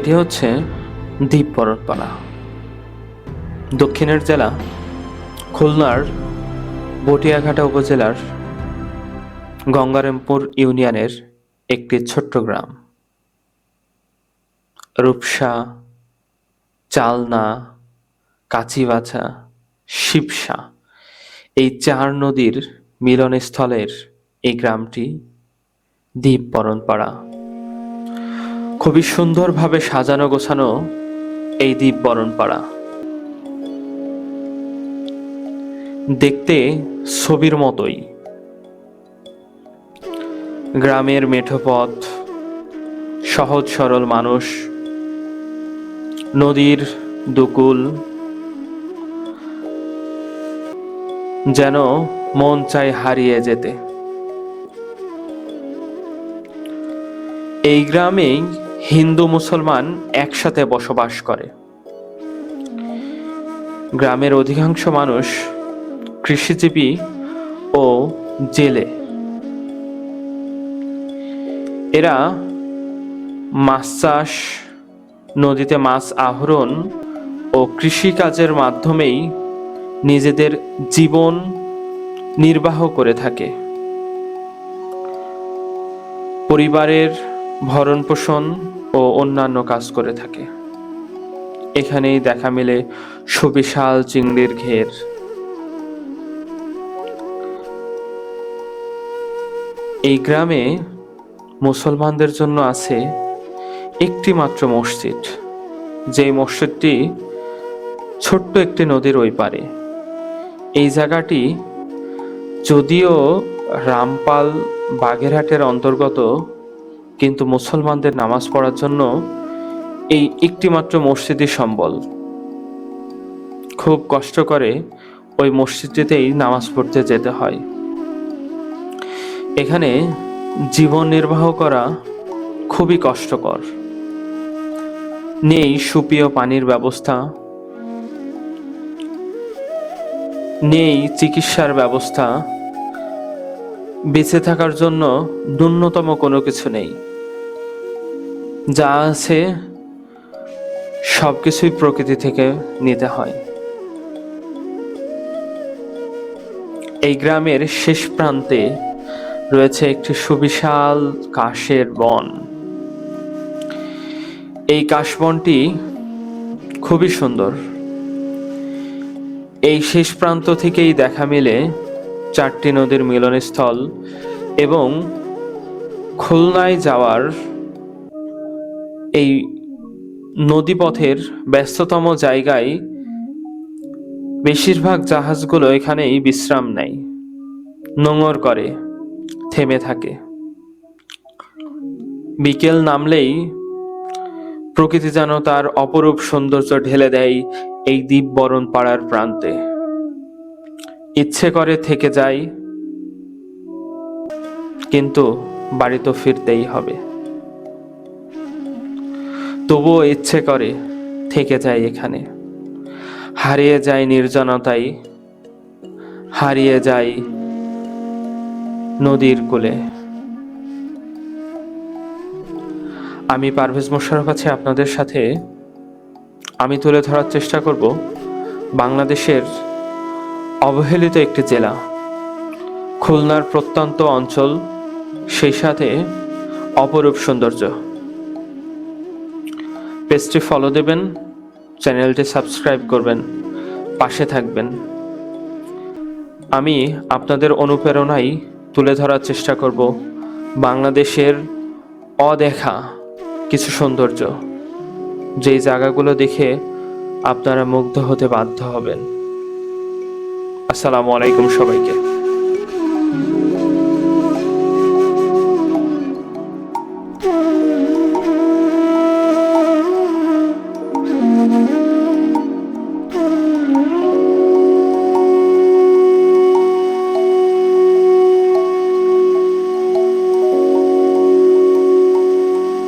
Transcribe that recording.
এটি হচ্ছে দ্বীপ বরণপাড়া। দক্ষিণের জেলা খুলনার বটিয়াঘাটা উপজেলার গঙ্গারামপুর ইউনিয়নের একটি ছোট্ট গ্রাম। রূপসা, চালনা, কাচিবাচা, শিবসা এই 4 নদীর মিলনস্থলের এই গ্রামটি দ্বীপ বরণপাড়া। খুবই সুন্দরভাবে সাজানো গোছানো এই দ্বীপ বরণপাড়া। দেখতে ছবির মতোই। গ্রামের মেঠো পথ, সহজ সরল মানুষ, নদীর দুকুল, যেন মন চায় হারিয়ে যেতে। এই গ্রামে হিন্দু মুসলমান একসাথে বসবাস করে। গ্রামের অধিকাংশ মানুষ কৃষিজীবী ও জেলে। এরা মাছ চাষ, নদীতে মাছ আহরণ ও কৃষিকাজের মাধ্যমেই নিজেদের জীবন নির্বাহ করে থাকে। পরিবারের ভরণ পোষণ ও অন্যান্য কাজ করে থাকে। এখানেই দেখা মেলে সুবিশাল চিংড়ির ঘের। এই গ্রামে মুসলমানদের জন্য আছে একটি মাত্র মসজিদ, যে মসজিদটি ছোট্ট একটি নদীর ওই পারে। এই জায়গাটি যদিও রামপাল বাগেরহাটের অন্তর্গত, কিন্তু মুসলমানদের নামাজ পড়ার জন্য এই একটি মাত্র মসজিদই সম্বল। খুব কষ্ট করে ওই মসজিদটিতেই নামাজ পড়তে যেতে হয়। এখানে জীবন নির্বাহ করা খুবই কষ্টকর। নেই সুপেয় পানির ব্যবস্থা, নেই চিকিৎসার ব্যবস্থা, বেঁচে থাকার জন্য ন্যূনতম কোনো কিছু নেই। যা আছে সবকিছুই প্রকৃতি থেকে নিতে হয়। এই গ্রামের শেষ প্রান্তে রয়েছে একটি সুবিশাল কাশের বন। এই কাশবনটি খুবই সুন্দর। এই শেষ প্রান্ত থেকেই দেখা মেলে 4টি নদীর মিলনস্থল এবং খুলনায় যাওয়ার এই নদীপথের ব্যস্ততম জায়গায় বেশিরভাগ জাহাজগুলো এখানেই বিশ্রাম নেয়, নোঙর করে, থেমে থাকে। বিকেল নামলেই প্রকৃতি যেন তার অপরূপ সৌন্দর্য ঢেলে দেয় এই দ্বীপ বরণপাড়ার প্রান্তে। ইচ্ছে করে থেকে যাই, কিন্তু বাড়ি তো ফিরতেই হবে। তবুও ইচ্ছে করে থেকে যায় এখানে। হারিয়ে যায় নির্জনতায়, হারিয়ে যায় নদীর কূলে। আমি পারভেজ মোশাররফ আছি আপনাদের সাথে। আমি তুলে ধরার চেষ্টা করব বাংলাদেশের অবহেলিত একটি জেলা, খুলনার প্রত্যন্ত অঞ্চল, সেই সাথে অপরূপ সৌন্দর্য। পেজটি ফলো দেবেন, চ্যানেলটি সাবস্ক্রাইব করবেন, পাশে থাকবেন। আমি আপনাদের অনুপ্রেরণায় তুলে ধরার চেষ্টা করব বাংলাদেশের অদেখা কিছু সৌন্দর্য, যেই জায়গাগুলো দেখে আপনারা মুগ্ধ হতে বাধ্য হবেন। আসসালামু আলাইকুম সবাইকে।